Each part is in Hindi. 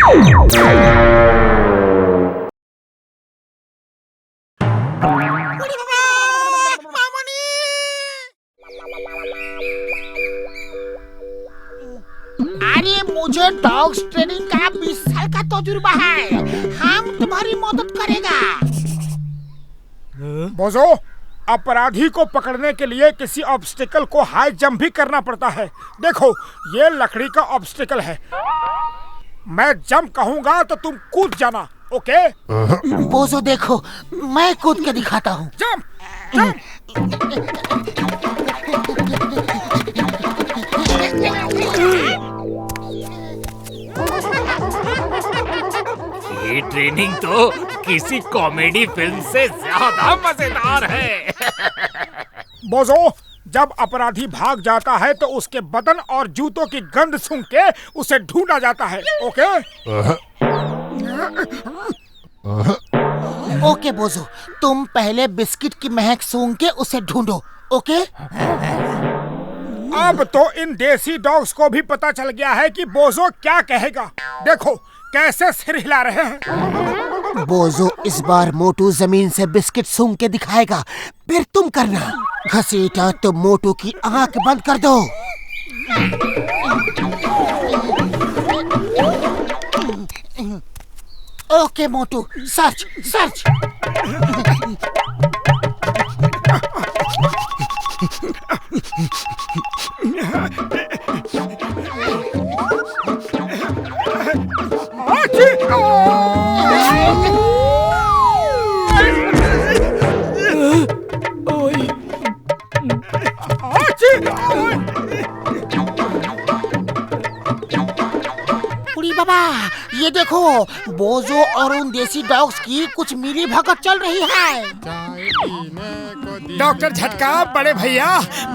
अरे मुझे डॉग्स ट्रेनिंग का 20 साल का तजुर्बा है, हम तुम्हारी मदद करेगा। बोझो, अपराधी को पकड़ने के लिए किसी ऑब्स्टिकल को हाई जंप भी करना पड़ता है। देखो, ये लकड़ी का ऑब्स्टिकल है। मैं जंप कहूँगा तो तुम कूद जाना, ओके? बोझो देखो, मैं कूद के दिखाता हूँ। Jump, jump. ये ट्रेनिंग तो किसी कॉमेडी फिल्म से ज्यादा मजेदार है। बोझो, जब अपराधी भाग जाता है तो उसके बदन और जूतों की गंध सूंघ के उसे ढूंढा जाता है, ओके? ओके बोझो, तुम पहले बिस्किट की महक सूंघ के उसे ढूंढो, ओके? अब तो इन देसी डॉग्स को भी पता चल गया है कि बोझो क्या कहेगा। देखो कैसे सिर हिला रहे हैं। बोझो इस बार मोटू जमीन से बिस्किट सूंघ के दिखाएगा, फिर तुम करना। घसीटा तो मोटू की आंख बंद कर दो। ओके मोटू, सर्च सर्च। उड़ी बाबा, ये देखो, बोझो और उन देसी डॉग्स की कुछ मिली भगत चल रही है। डॉक्टर झटका, बड़े भैया,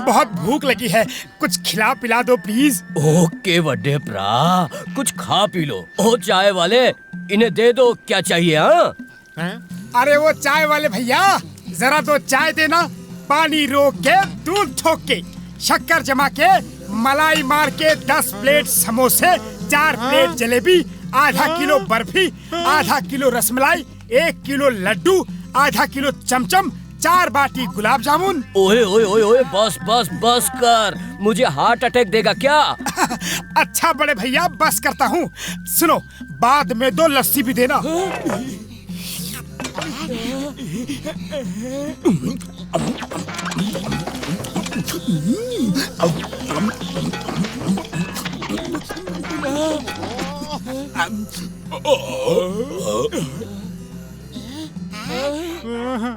बहुत भूख लगी है, कुछ खिला पिला दो प्लीज। ओके बड़े भरा, कुछ खा पी लो। ओ चाय वाले, इन्हें दे दो, क्या चाहिए? हाँ, अरे वो चाय वाले भैया, जरा तो चाय देना। पानी रोक के, दूध ठोक के, शक्कर जमा के, मलाई मार के 10 प्लेट समोसे, 4 प्लेट जलेबी, आधा किलो बर्फी, आधा किलो रसमलाई, 1 किलो लड्डू, आधा किलो चमचम, 4 बाटी गुलाब जामुन। ओए ओए ओए ओए, बस बस बस कर, मुझे हार्ट अटैक देगा क्या? अच्छा बड़े भैया, बस करता हूँ। सुनो, बाद में 2 लस्सी भी देना।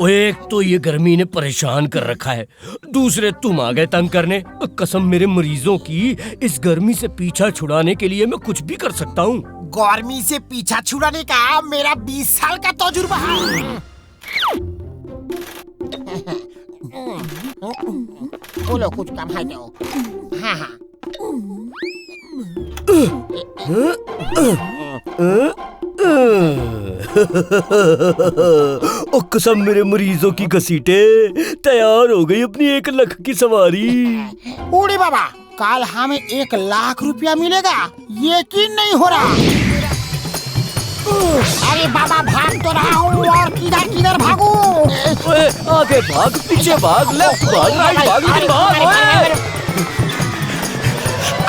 एक तो ये गर्मी ने परेशान कर रखा है, दूसरे तुम आ गए तंग करने। कसम मेरे मरीजों की, इस गर्मी से पीछा छुड़ाने के लिए मैं कुछ भी कर सकता हूँ। गर्मी से पीछा छुड़ाने का मेरा 20 साल का तजुर्बा है। बोलो, कुछ कम है तो? हाँ हाँ। ओ कसम मेरे मरीजों की घसीटे, तैयार हो गई अपनी 1 लाख की सवारी। उड़ी बाबा, कल हमें 1 लाख रुपया मिलेगा, यकीन नहीं हो रहा। अरे बाबा, भाग तो रहा हूँ, और किधर किधर भागूं? ओए, आगे भाग, पीछे भाग, लेफ्ट भाग, राइट भाग, लेकिन भाग। ओए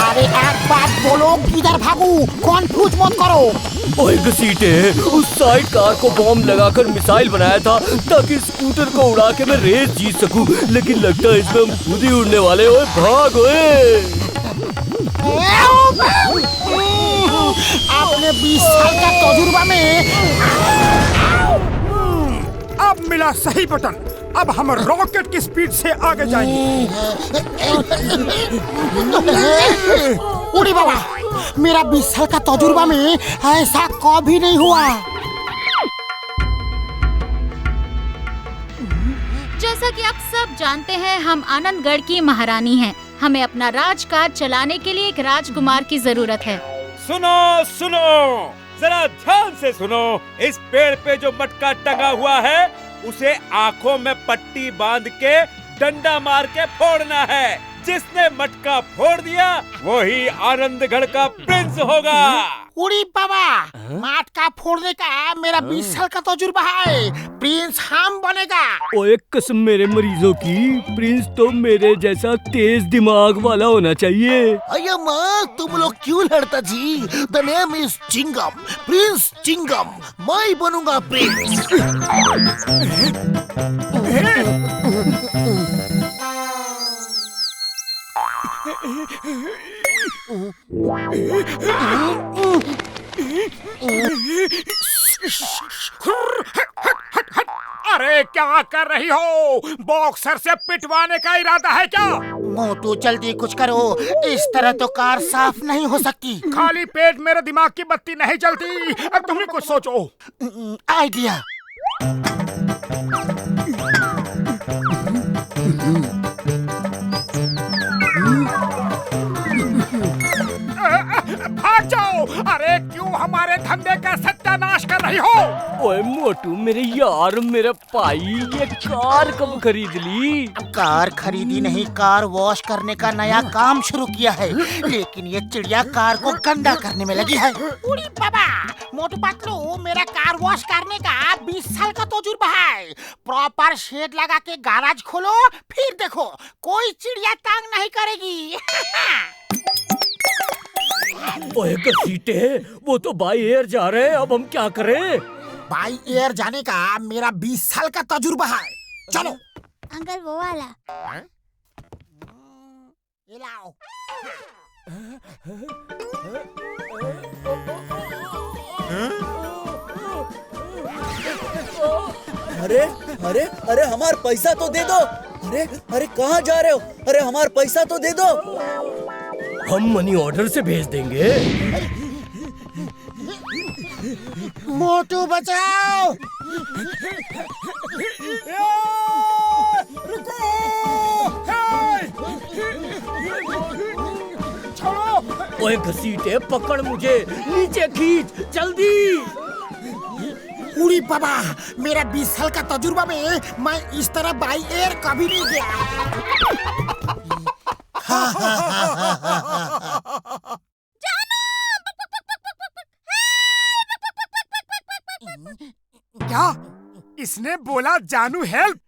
अरे एक बात बोलो, किधर भागूं? कंफ्यूज मत करो। ओए घसीटे, उस साइड कार को बॉम्ब लगाकर मिसाइल बनाया था ताकि स्कूटर को उड़ा के मैं रेस जीत सकूं, लेकिन लगता है इसमें हम खुद ही उड़ने वाले। ओए भाग। ओए आपने 20 साल का तजुर्बा में अब मिला सही बटन। अब हम रॉकेट की स्पीड से आगे जाएंगे। उड़ी बाबा, मेरा 20 साल का तजुर्बा में ऐसा कभी नहीं हुआ। जैसा कि आप सब जानते हैं, हम आनंदगढ़ की महारानी हैं। हमें अपना राजकाज चलाने के लिए एक राजकुमार की जरूरत है। सुनो सुनो, जरा ध्यान से सुनो। इस पेड़ पे जो मटका टंगा हुआ है, उसे आंखों में पट्टी बांध के डंडा मार के फोड़ना है। जिसने मटका फोड़ दिया वही आनंदगढ़ का प्रिंस होगा। उड़ी बाबा, मटका फोड़ने का मेरा 20 साल का तजुर्बा है। प्रिंस हम बनेगा। ओए कसम मेरे मरीजों की, प्रिंस तो मेरे जैसा तेज दिमाग वाला होना चाहिए। अय्या माँ, तुम लोग क्यों लड़ता जी? The name is Chingam, prince Chingam. मैं बनूंगा प्रिंस। अरे क्या कर रही हो? बॉक्सर से पिटवाने का इरादा है क्या? मोटू जल्दी कुछ करो, इस तरह तो कार साफ नहीं हो सकती। खाली पेट मेरे दिमाग की बत्ती नहीं जलती। अब तुम ही कुछ सोचो। आइडिया। भाग जाओ। अरे क्यों हमारे धंधे का सत्यानाश कर रही हो? ओए मोटू मेरे यार, मेरा भाई, ये कार कब खरीद ली? कार खरीदी नहीं, कार वॉश करने का नया काम शुरू किया है, लेकिन ये चिड़िया कार को गंदा करने में लगी है। उड़ी बाबा, मोटू पतलू, मेरा कार वॉश करने का 20 साल का तजुर्बा है। प्रॉपर शेड लगा के गैराज खोलो, फिर देखो कोई चिड़िया तंग नहीं करेगी। ओए घसीटे, वो तो बाई एयर जा रहे हैं, अब हम क्या करें? बाई एयर जाने का मेरा 20 साल का तजुर्बा है। चलो। अंकल वो वाला। ये लाओ। अरे अरे अरे हमारा पैसा तो दे दो। अरे अरे कहाँ जा रहे हो? अरे हमारा पैसा तो दे दो। हम मनी ऑर्डर से भेज देंगे। मोटू बचाओ। रुको। छोड़ो। ओए घसीटे, पकड़ मुझे, नीचे खींच जल्दी। उड़ी बाबा, मेरा 20 साल का तजुर्बा में मैं इस तरह बाई एयर कभी नहीं गया। क्या इसने बोला? जानू हेल्प?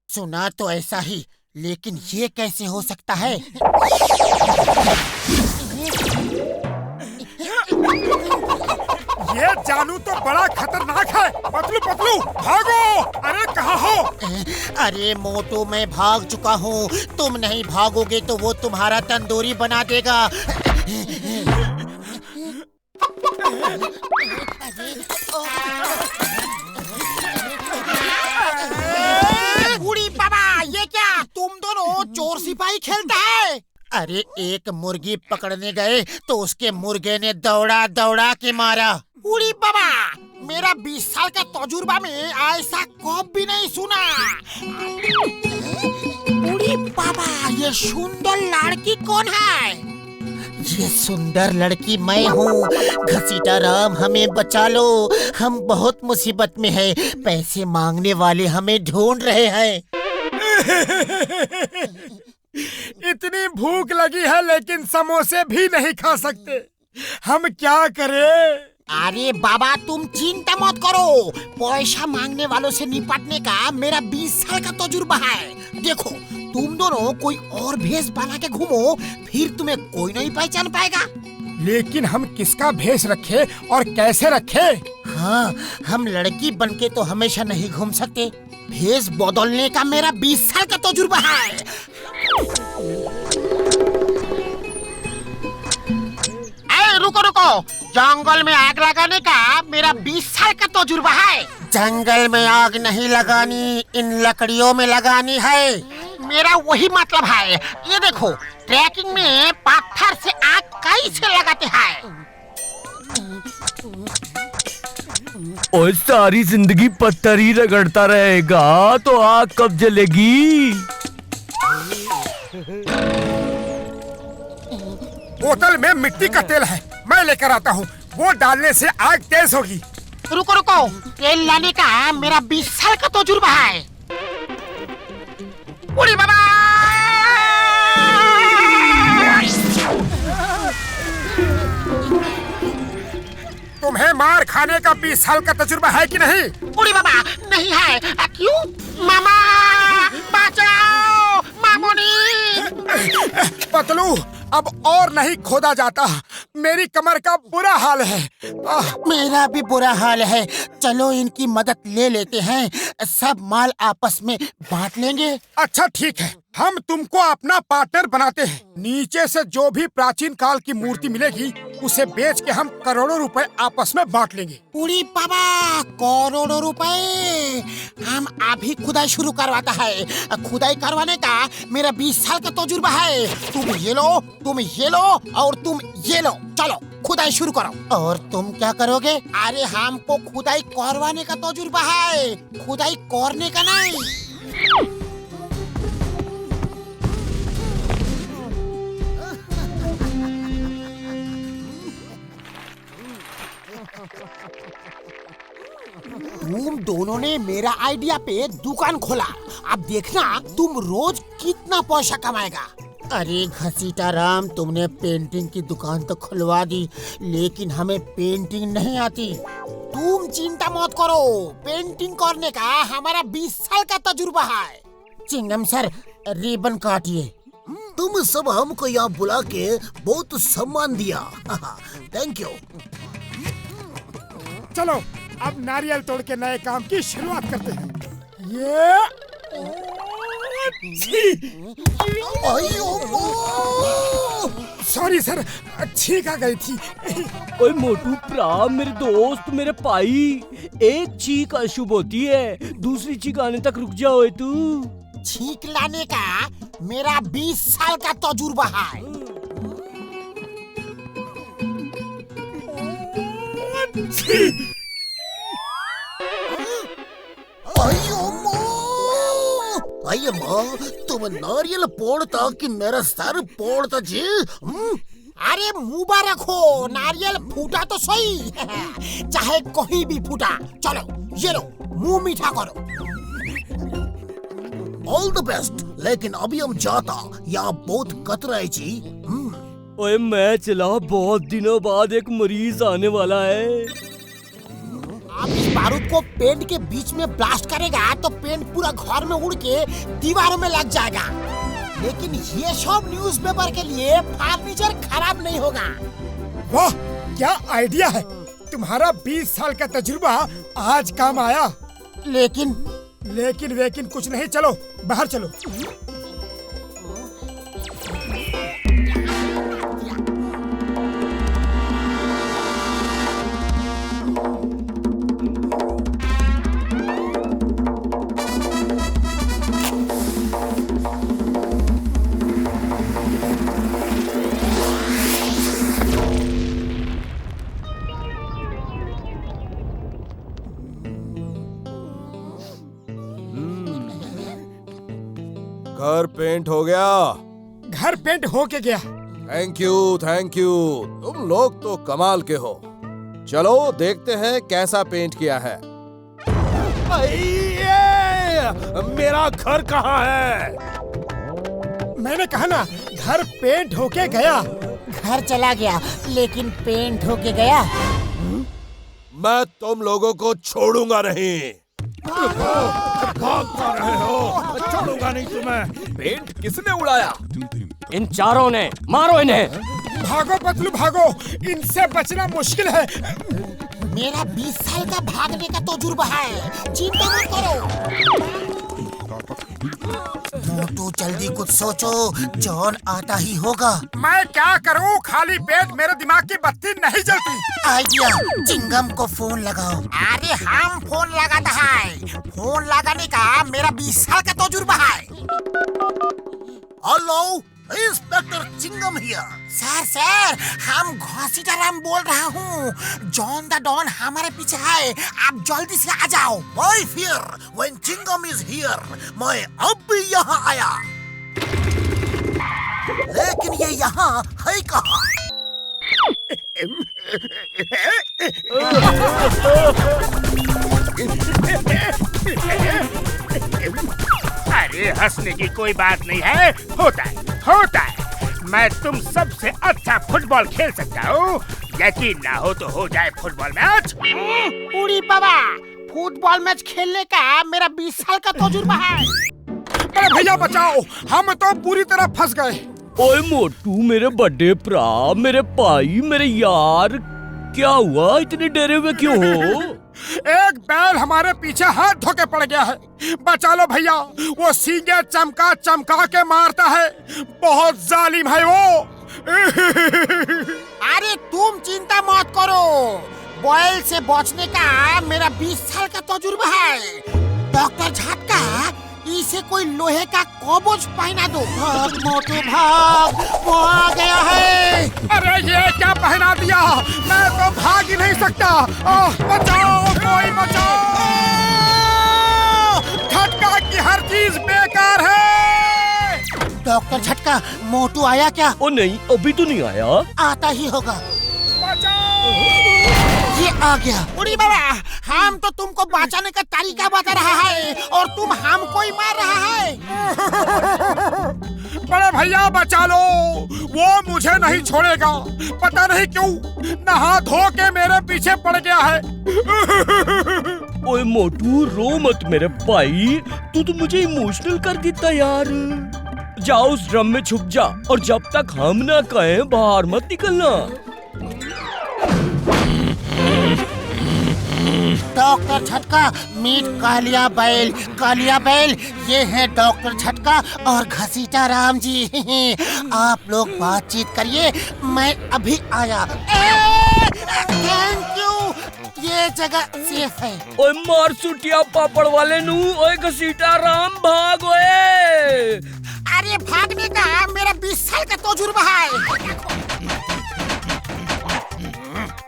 सुना तो ऐसा ही, लेकिन ये कैसे हो सकता है? ये जानू तो बड़ा खतरनाक है। पतलू पतलू भागो। अरे कहाँ हो? अरे मोटू, मैं भाग चुका हूँ। तुम नहीं भागोगे तो वो तुम्हारा तंदूरी बना देगा। उड़ी बाबा, ये क्या तुम दोनों चोर सिपाही खेलते हैं? अरे एक मुर्गी पकड़ने गए तो उसके मुर्गे ने दौड़ा दौड़ा के मारा। उड़ी बाबा, मेरा 20 साल का तजुर्बा में ऐसा कभी नहीं सुना। उड़ी बाबा, ये सुंदर लड़की कौन है? ये सुंदर लड़की मैं हूँ। घसीटा राम, हमें बचा लो, हम बहुत मुसीबत में हैं। पैसे मांगने वाले हमें ढूंढ रहे हैं। इतनी भूख लगी है लेकिन समोसे भी नहीं खा सकते। हम क्या करें? अरे बाबा, तुम चिंता मत करो। पैसा मांगने वालों से निपटने का मेरा 20 साल का तजुर्बा है। देखो, तुम दोनों कोई और भेष बना के घूमो, फिर तुम्हें कोई नहीं पहचान पाएगा। लेकिन हम किसका भेष रखे और कैसे रखे? हाँ, हम लड़की बनके तो हमेशा नहीं घूम सकते। भेष बदलने का मेरा 20 साल का तजुर्बा है। रुको रुको, जंगल में आग लगाने का मेरा 20 साल का तजुर्बा है। जंगल में आग नहीं लगानी, इन लकड़ियों में लगानी है। मेरा वही मतलब है। ये देखो, ट्रैकिंग में पत्थर से आग कैसे लगाते हैं। ओए सारी जिंदगी पत्थर ही रगड़ता रहेगा तो आग कब जलेगी? बोतल में मिट्टी का तेल है, मैं लेकर आता हूँ। वो डालने से आग तेज होगी। रुको रुको, तेल लाने का मेरा 20 साल का तजुर्बा है। उड़ी बाबा! तुम्हें मार खाने का 20 साल का तजुर्बा है कि नहीं? बूढ़ी बाबा नहीं है। क्यों? मामा बचाओ, मामूनी। पतलू अब और नहीं खोदा जाता, मेरी कमर का बुरा हाल है। मेरा भी बुरा हाल है। चलो इनकी मदद ले लेते हैं, सब माल आपस में बांट लेंगे। अच्छा ठीक है, हम तुमको अपना पार्टनर बनाते हैं। नीचे से जो भी प्राचीन काल की मूर्ति मिलेगी उसे बेच के हम करोड़ों रुपए आपस में बांट लेंगे। बूढ़ी बाबा करोड़ों रुपए? हम अभी खुदाई शुरू करवाता है। खुदाई करवाने का मेरा 20 साल का तजुर्बा है। तुम ये लो, तुम ये लो और तुम ये लो। चलो खुदाई शुरू करो। और तुम क्या करोगे? अरे हमको खुदाई करवाने का तजुर्बा है, खुदाई करने का नहीं। तुम दोनों ने मेरा आइडिया पे दुकान खोला। अब देखना तुम रोज कितना पैसा कमाएगा। अरे घसीटा राम, तुमने पेंटिंग की दुकान तो खुलवा दी, लेकिन हमें पेंटिंग नहीं आती। तुम चिंता मत करो, पेंटिंग करने का हमारा 20 साल का तजुर्बा है। चिंगम सर, रिबन काटिए। तुम सब हमको यहाँ बुला के बहुत सम्मान दिया। Thank you. चलो अब नारियल तोड़ के नए काम की शुरुआत करते हैं। ये सॉरी सर, छींक आ गई थी। ओए मोटू प्राम, मेरे दोस्त, मेरे भाई, एक चीख अशुभ होती है, दूसरी चीख आने तक रुक जाओ तू। छींक लाने का मेरा 20 साल का तजुर्बा है। अయ్య तुम नारियल पोड़ता कि मेरा सर पोड़ता जी? अरे मुबारक हो, नारियल फूटा तो सही। चाहे कहीं भी फूटा। चलो ये लो, मुंह मीठा करो। All the best. लेकिन अभी हम जाता, यहाँ बहुत कतरा है जी। ओए मैं चला, बहुत दिनों बाद एक मरीज आने वाला है। आप इस बारूद को पेंट के बीच में ब्लास्ट करेगा तो पेंट पूरा घर में उड़ के दीवारों में लग जाएगा। लेकिन ये सब न्यूज़पेपर के लिए फर्नीचर खराब नहीं होगा। वाह क्या आइडिया है तुम्हारा। 20 साल का तजुर्बा आज काम आया। लेकिन कुछ नहीं, चलो बाहर चलो। घर पेंट हो गया। घर पेंट हो के गया। थैंक यू तुम लोग तो कमाल के हो। चलो देखते हैं कैसा पेंट किया है। मेरा घर कहाँ है? मैंने कहा ना, घर पेंट होके गया। घर चला गया लेकिन पेंट होके गया। मैं तुम लोगों को छोड़ूंगा नहीं। भाग पा रहे हो? छोड़ूंगा नहीं तुम्हें। पेंट किसने उड़ाया? इन चारों ने। मारो इन्हें। भागो पतलू भागो, इनसे बचना मुश्किल है। मेरा 20 साल का भागने का तजुर्बा है, चिंता मत करो। मोटू जल्दी कुछ सोचो, जॉन आता ही होगा। मैं क्या करूं, खाली पेट मेरे दिमाग की बत्ती नहीं जलती। आइडिया, चिंगम को फोन लगाओ। अरे हम फोन लगाता है। फोन लगाने का मेरा 20 साल का तजुर्बा है। Hello, inspector Chingam here. Sir हम घसीटाराम बोल रहा हूँ। जॉन द डॉन हमारे पीछे है, आप जल्दी से आ जाओ। Why fear when Chingam is here? मैं अब भी यहाँ आया, लेकिन ये यहाँ है कहाँ? अरे हंसने की कोई बात नहीं है, होता है। मैं तुम सबसे अच्छा फुटबॉल खेल सकता हूँ। यकीन ना हो तो हो जाए फुटबॉल मैच। उड़ी बाबा, फुटबॉल मैच खेलने का मेरा 20 साल का तजुर्बा है। अरे भैया बचाओ, हम तो पूरी तरह फंस गए। ओए मोटू, मेरे बड़े भरा, मेरे भाई, मेरे यार, क्या हुआ? इतने डरे हुए क्यों हो? एक बैल हमारे पीछे हाथ धोके पड़ गया है, बचा लो भैया। वो सींगे चमका चमका के मारता है, बहुत जालिम है वो। अरे तुम चिंता मत करो, बैल से बचने का मेरा 20 साल का तजुर्बा है। डॉक्टर झटका, इसे कोई लोहे का कवच पहना दो। भाग मोटू भाग, वो आ गया है। अरे ये क्या पहना दिया, मैं तो भाग ही नहीं सकता। बचाओ, कोई बचाओ। झटका की हर चीज बेकार है। डॉक्टर झटका, मोटू आया क्या? ओ नहीं, अभी तो नहीं आया। आता ही होगा। बचाओ। ये आ गया। उड़ी बाबा, हम तो तुमको बचाने का तरीका बता रहा है और तुम हमको ही मार रहा है। बड़े भैया बचा लो, वो मुझे नहीं छोड़ेगा। पता नहीं क्यों नहा धो के मेरे पीछे पड़ गया है। ओए मोटू, रो मत मेरे भाई, तू तो मुझे इमोशनल कर देता यार। जाओ उस ड्रम में छुप जा, और जब तक हम ना कहें बाहर मत निकलना। डॉक्टर झटका, मीट कालिया बैल, ये है डॉक्टर झटका और घसीटा राम जी। आप लोग बातचीत करिए, मैं अभी आया। थैंक यू, ये जगह सेफ है। ओए मार सुटिया पापड़ वाले नू, ओए घसीटा राम, भाग ओए। अरे भागने का मेरा 20 साल का तजुर्बा है।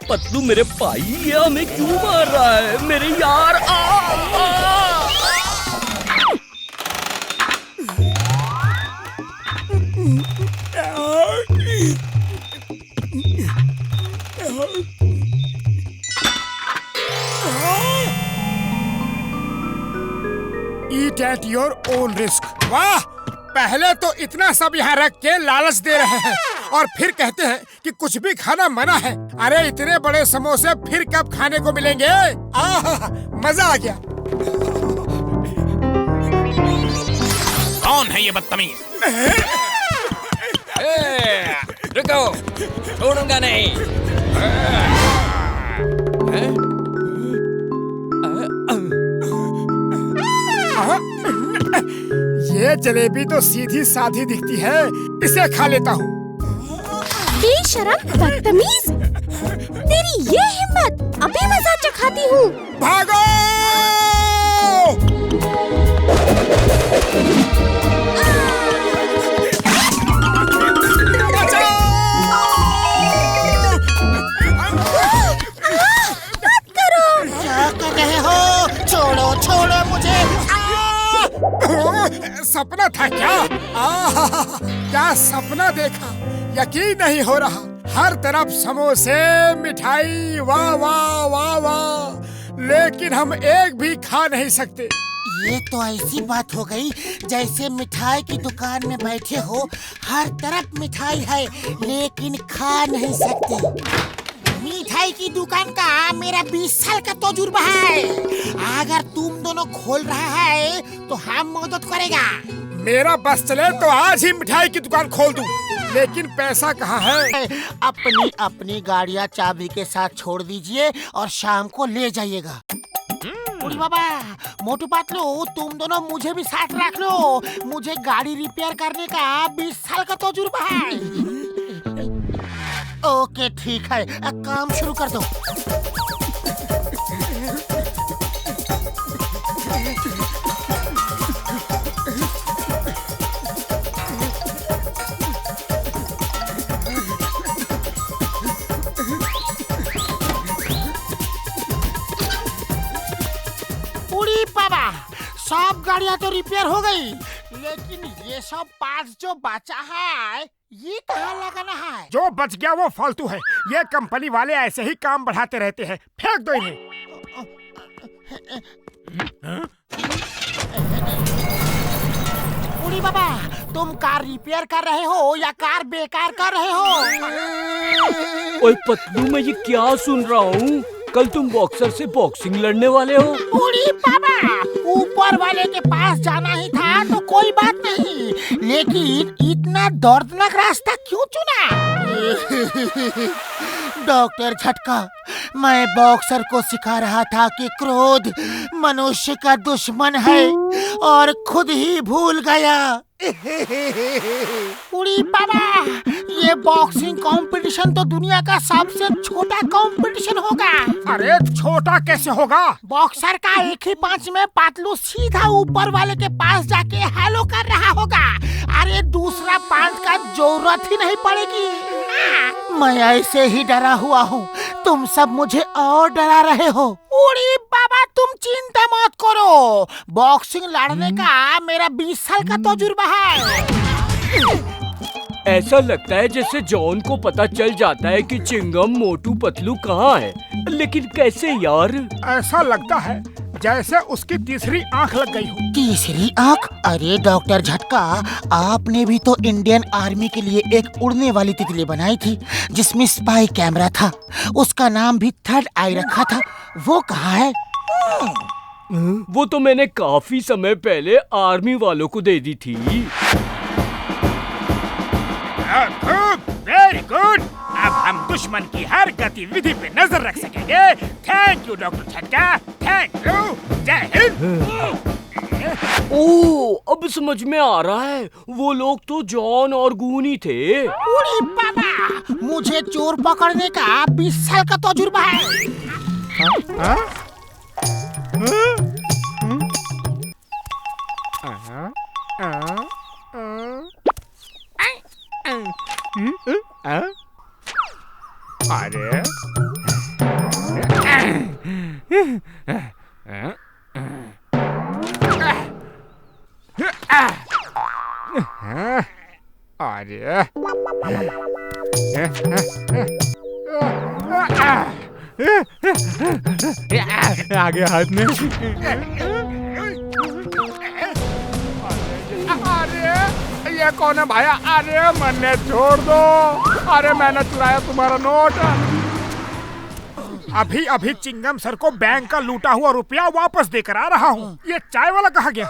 पतलू मेरे भाई, ये हमें क्यों मार रहा है? मेरे यार, Eat at your own risk। वाह, पहले तो इतना सब यहाँ रख के लालच दे रहे हैं और फिर कहते हैं कि कुछ भी खाना मना है। अरे इतने बड़े समोसे फिर कब खाने को मिलेंगे? मजा आ गया। कौन है ये बदतमीज? रुको, छोड़ूंगा नहीं। ये जलेबी तो सीधी साधी दिखती है, इसे खा लेता हूँ। बेशरम बदतमीज, तेरी ये हिम्मत, अभी मजा चखाती हूँ। भागो! मत करो। क्या कर रहे हो? छोड़ो छोड़ो मुझे। सपना था क्या? क्या सपना देखा, यकीन नहीं हो रहा। हर तरफ समोसे, मिठाई, वाह वाह वाह वाह, लेकिन हम एक भी खा नहीं सकते। ये तो ऐसी बात हो गई जैसे मिठाई की दुकान में बैठे हो, हर तरफ मिठाई है लेकिन खा नहीं सकते। मिठाई की दुकान का मेरा 20 साल का तजुर्बा है। अगर तुम दोनों खोल रहा है तो हम मदद करेगा। मेरा बस चले तो आज ही मिठाई की दुकान खोल दूं, लेकिन पैसा कहाँ है? अपनी अपनी गाड़ियाँ चाबी के साथ छोड़ दीजिए और शाम को ले जाइएगा। उड़ी बाबा, मोटू पतलू, तुम दोनों मुझे भी साथ रख लो। मुझे गाड़ी रिपेयर करने का 20 साल का तजुर्बा है। ओके ठीक है, काम शुरू कर दो। उड़ी बाबा, सब गाड़ियाँ तो रिपेयर हो गई, लेकिन ये सब पार्ट्स जो बचा है ये कहाँ लगाना है? जो बच गया वो फालतू है। ये कंपनी वाले ऐसे ही काम बढ़ाते रहते हैं, फेंक दो इन्हें। बूढ़ी बाबा, तुम कार रिपेयर कर रहे हो या कार बेकार कर रहे हो? ओए पतलू, मैं ये क्या सुन रहा हूँ? कल तुम बॉक्सर से बॉक्सिंग लड़ने वाले हो? बूढ़ी बाबा, ऊपर वाले के पास जाना ही था तो कोई बात नहीं, लेकिन इतना दर्दनाक रास्ता क्यों चुना? डॉक्टर झटका, मैं बॉक्सर को सिखा रहा था कि क्रोध मनुष्य का दुश्मन है और खुद ही भूल गया। बूढ़ी बाबा, ये बॉक्सिंग कंपटीशन तो दुनिया का सबसे छोटा कंपटीशन होगा। अरे छोटा कैसे होगा? बॉक्सर का एक ही पंच में पातलू सीधा ऊपर वाले के पास जाके हेलो कर रहा होगा। अरे दूसरा पंच का जरूरत ही नहीं पड़ेगी। मैं ऐसे ही डरा हुआ हूँ, तुम सब मुझे और डरा रहे हो। बूढ़ी बाबा, तुम चिंता मत करो, बॉक्सिंग लड़ने का मेरा 20 साल का तजुर्बा है। ऐसा लगता है जैसे जॉन को पता चल जाता है कि चिंगम मोटू पतलू कहाँ है, लेकिन कैसे यार? ऐसा लगता है जैसे उसकी तीसरी आंख लग गई हो। तीसरी आंख? अरे डॉक्टर झटका, आपने भी तो इंडियन आर्मी के लिए एक उड़ने वाली तितली बनाई थी जिसमें स्पाई कैमरा था, उसका नाम भी थर्ड आई रखा था, वो कहाँ है? वो तो मैंने काफी समय पहले आर्मी वालों को दे दी थी। वेरी गुड, अब हम दुश्मन की हर गतिविधि पे नजर रख सकेंगे। थैंक यू डॉक्टर झटका, थैंक यू। जय हिंद। ओह, अब समझ में आ रहा है, वो लोग तो जॉन और गूनी थे। बूढ़ी बाबा, मुझे चोर पकड़ने का 20 साल का तजुर्बा है। अरे आगे हाथ में। अरे ये कौन है भाया? अरे मन्ने छोड़ दो, अरे मैंने चुराया तुम्हारा नोट। अभी अभी चिंगम सर को बैंक का लूटा हुआ रुपया वापस देकर आ रहा हूँ। ये चाय वाला कहाँ गया?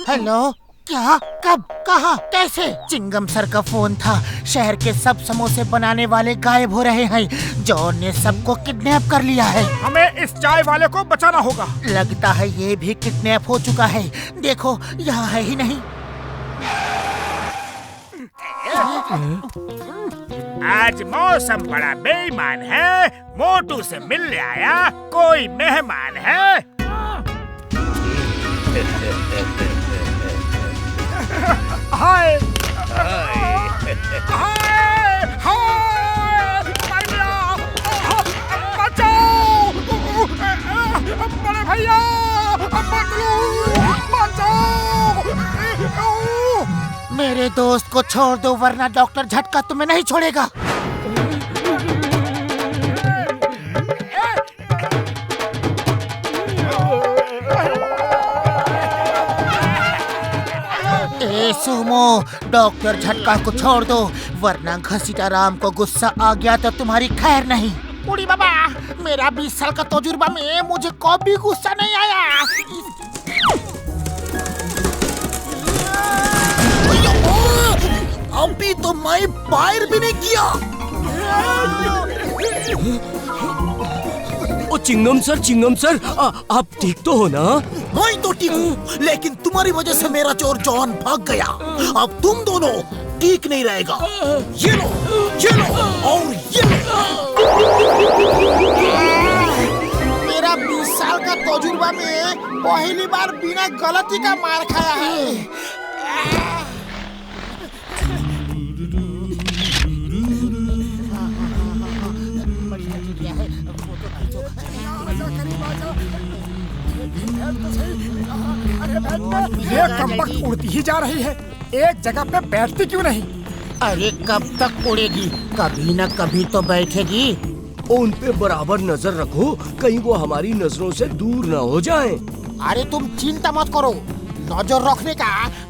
हेलो, क्या, कब, कहाँ, कैसे? चिंगम सर का फोन था, शहर के सब समोसे बनाने वाले गायब हो रहे हैं, जॉन ने सबको किडनैप कर लिया है। हमें इस चाय वाले को बचाना होगा। लगता है ये भी किडनैप हो चुका है, देखो यहाँ है ही नहीं। आज मौसम बड़ा बेईमान है, मोटू से मिलने आया कोई मेहमान है। हाय हाय हाय, बचाओ बड़े भैया, बचाओ। मेरे दोस्त को छोड़ दो वरना डॉक्टर झटका तुम्हें नहीं छोड़ेगा। ए सुमो, डॉक्टर झटका को छोड़ दो वरना घसीटा राम को गुस्सा आ गया तो तुम्हारी खैर नहीं। बूढ़ी बाबा, मेरा 20 साल का तजुर्बा में मुझे कभी गुस्सा नहीं आया। अभी तो मैं फायर भी नहीं किया। ओ चिंगम सर, आप ठीक तो हो ना? मैं तो ठीक हूँ, लेकिन तुम्हारी वजह से मेरा चोर जॉन भाग गया। अब तुम दोनों ठीक नहीं रहेगा। ये लो और ये लो। मेरा 20 साल का तजुर्बा में पहली बार बिना गलती का मार खाया है। ये कमबख्त उड़ती ही जा रही है, एक जगह पे बैठती क्यों नहीं? अरे कब तक उड़ेगी, कभी न कभी तो बैठेगी। उन पे बराबर नजर रखो, कहीं वो हमारी नजरों से दूर न हो जाएं। अरे तुम चिंता मत करो, नजर रखने का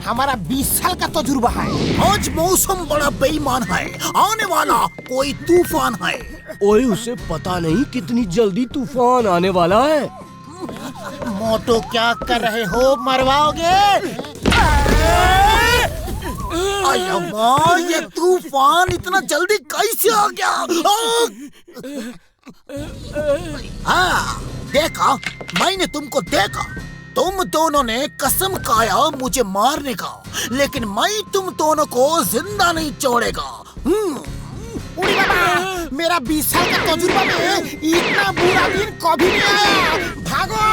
हमारा 20 साल का तजुर्बा है। आज मौसम बड़ा बेईमान है, आने वाला कोई तूफान है। ओए उसे पता नहीं कितनी जल्दी तूफान आने वाला है। मोटू क्या कर रहे हो, मरवाओगे? अम्मा, ये तूफान इतना जल्दी कैसे आ गया? हाँ देखा, मैंने तुमको देखा। तुम दोनों ने कसम खाया मुझे मारने का, लेकिन मैं तुम दोनों को जिंदा नहीं छोड़ेगा। उड़ी बाबा, मेरा 20 साल का तजुर्बा में इतना बुरा दिन कभी नहीं आया। भागो!